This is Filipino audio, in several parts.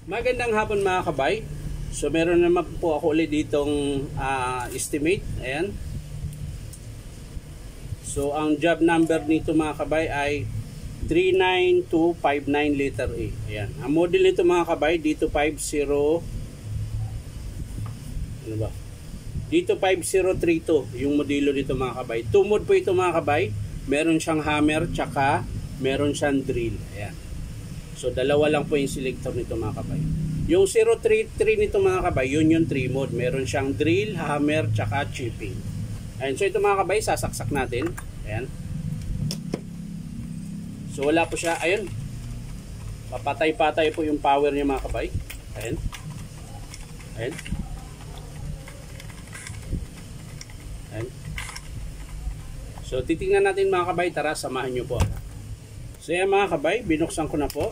Magandang hapon mga kabay. So meron naman po ako ulit ditong estimate. Ayan. So ang job number nito mga kabay ay 39259 letter A. Ayan. Ang model nito mga kabay dito 50 ano ba? Dito 5032 yung modelo nito mga kabay. 2 mode po ito mga kabay. Meron siyang hammer tsaka meron siyang drill. Ayan. So dalawa lang po yung selector nito mga kabay. Yung 033 nito mga kabay, yun yung 3 mode. Meron siyang drill, hammer, tsaka chipping. Ayan. So ito mga kabay, sasaksak natin. Ayan. So wala po siya. Ayun. Papatay-patay po yung power niya mga kabay. Ayan. Ayan. Ayan. So titingnan natin mga kabay. Tara, samahan nyo po. So yan mga kabay, binuksan ko na po.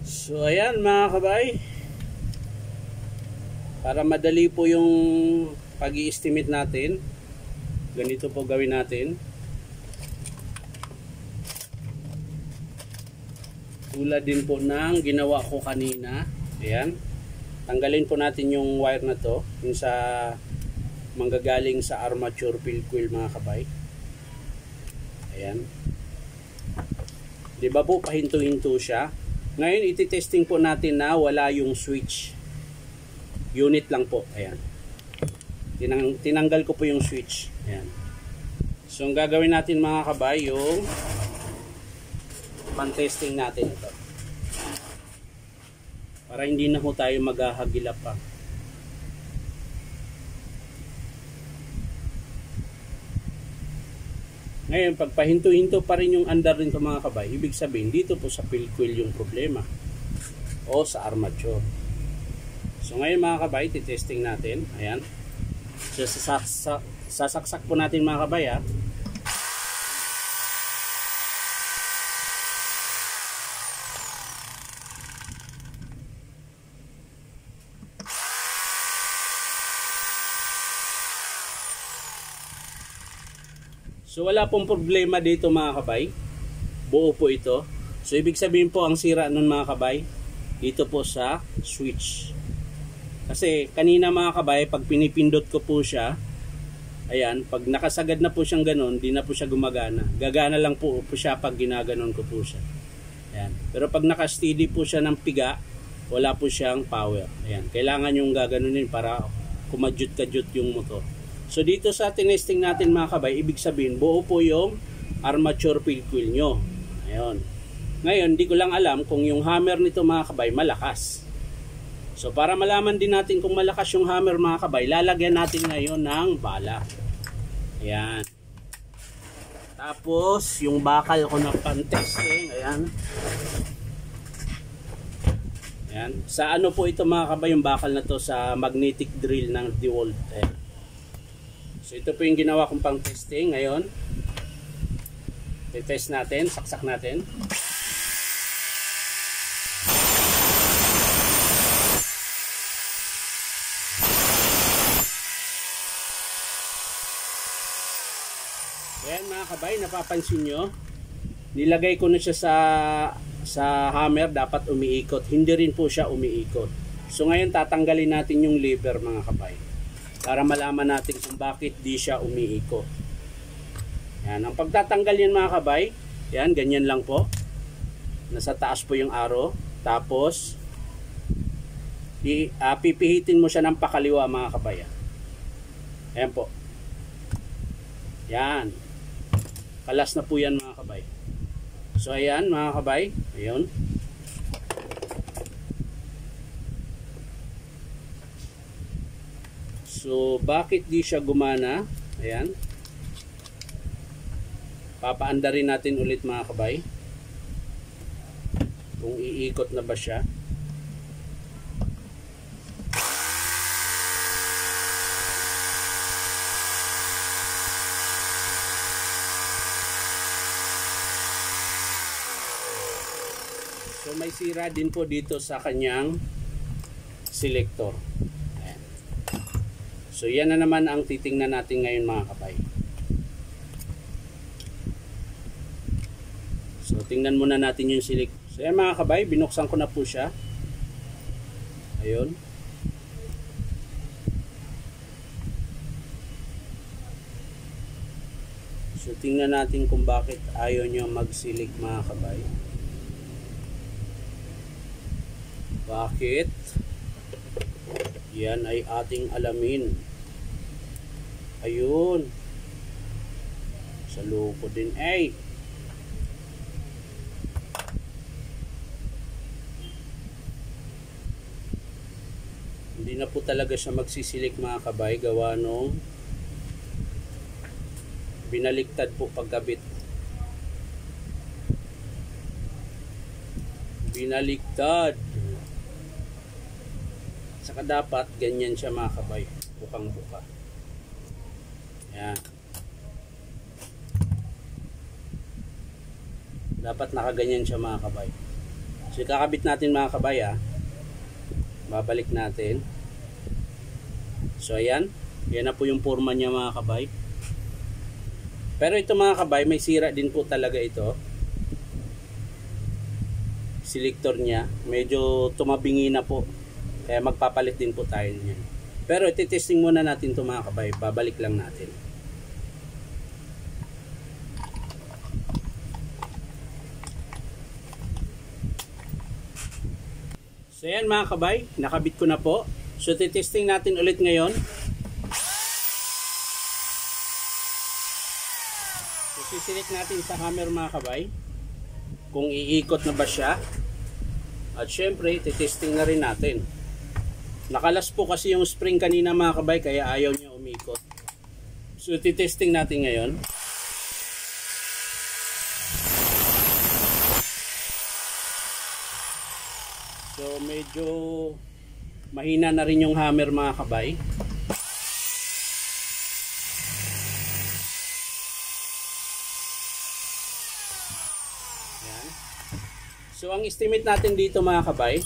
So ayan mga kabay, para madali po yung pag-i-estimate natin, ganito po gawin natin. Tulad din po ng ginawa ko kanina. Ayan. Tanggalin po natin yung wire na to, yung sa manggagaling sa armature field coil mga kabay. Ayan. Diba po pahinto-hinto siya. Ngayon iti-testing po natin na wala yung switch. Unit lang po. Ayan. Tinanggal ko po yung switch. Ayan. So ang gagawin natin mga kabay, yung pan-testing natin ito. Para hindi na po tayo maghahagilap pa. Ngayon, pag pahinto-hinto pa rin yung andar nito mga kabay, ibig sabihin dito po sa field coil yung problema o sa armature. So ngayon mga kabay, titesting natin. Ayan. So sasaksak po natin mga kabay ha. So wala pong problema dito mga kabay. Buo po ito. So ibig sabihin po ang sira nun mga kabay, dito po sa switch. Kasi kanina mga kabay, pag pinipindot ko po siya, ayan, pag nakasagad na po siyang ganun, di na po siya gumagana. Gagana lang po siya pag ginaganon ko po siya. Ayan. Pero pag nakasteady po siya ng piga, wala po siyang power. Ayan. Kailangan yung gaganunin para kumadyut-kadyut yung motor. So dito sa tinesting natin mga kabay, ibig sabihin buo po yung armature field coil nyo. Ayun. Ngayon, di ko lang alam kung yung hammer nito mga kabay malakas. So para malaman din natin kung malakas yung hammer mga kabay, lalagyan natin ngayon ng bala. Ayan. Tapos yung bakal ko na pan-testing, ayan. Ayan. Sa ano po ito mga kabay, yung bakal na to sa magnetic drill ng DeWalt. Ayan. So ito po yung ginawa kong pang testing ngayon. I-test natin, saksak natin. Ayan mga kabay, napapansin nyo, nilagay ko na siya sa hammer, dapat umiikot. Hindi rin po siya umiikot. So ngayon tatanggalin natin yung lever mga kabay, para malaman natin kung bakit di siya umiikot. Yan. Ang pagtatanggal yan mga kabay, yan, ganyan lang po. Nasa taas po yung arrow. Tapos, pipihitin mo siya ng pakaliwa mga kabay. Ayan po. Yan. Kalas na po yan mga kabay. So ayan mga kabay. Ayun. So, bakit di siya gumana? Ayan. Papaandarin natin ulit mga kabay. Kung iikot na ba siya. So, may sira din po dito sa kanyang selector. So So yan na naman ang titingnan natin ngayon mga kabay. So tingnan muna natin yung silik. So yan mga kabay, binuksan ko na po siya. Ayun. So tingnan natin kung bakit ayaw niya magsilik mga kabay. Bakit? Yan ay ating alamin. Ayun. Sa loko din ay. Hindi na po talaga siya magsisilik mga kabay, gawa nung binaliktad po pagkabit. Binaliktad. Saka dapat ganyan siya mga kabay, bukang buka. Yan. Dapat nakaganyan siya mga kabay. So kakabit natin mga kabay babalik natin. So ayan, yan na po yung forma niya mga kabay. Pero ito mga kabay, may sira din po talaga ito. Selector niya, medyo tumabingi na po. Kaya magpapalit din po tayo niyan. Pero ititesting muna natin ito mga kabay, babalik lang natin. So yan mga kabay, nakabit ko na po. So titesting natin ulit ngayon. So sisilik natin sa hammer mga kabay kung iikot na ba siya. At syempre titesting na rin natin. Nakalas po kasi yung spring kanina mga kabay, kaya ayaw niya umikot. So titesting natin ngayon. So medyo mahina na rin yung hammer mga kabay. Yan. So ang estimate natin dito mga kabay,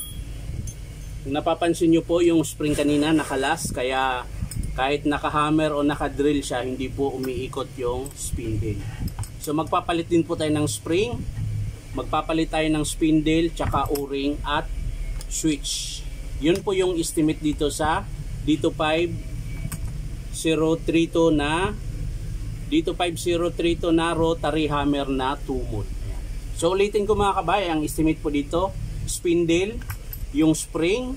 kung napapansin nyo po yung spring kanina nakalas, kaya kahit nakahammer o nakadrill siya, hindi po umiikot yung spindle. So magpapalit din po tayo ng spring, magpapalit tayo ng spindle, tsaka o-ring at switch. Yun po yung estimate dito sa dito 5032 na rotary hammer na 2 mode. So ulitin ko mga kabay, ang estimate po dito, spindle, yung spring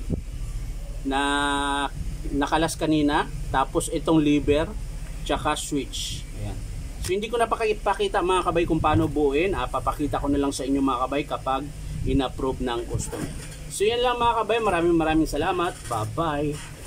na nakalas kanina, tapos itong lever, tsaka switch. Ayan. So hindi ko na pakita mga kabay kung paano buuin. Papakita ko na lang sa inyo mga kabay kapag in-approve ng customer. So yan lang mga kabay, maraming salamat. Bye bye.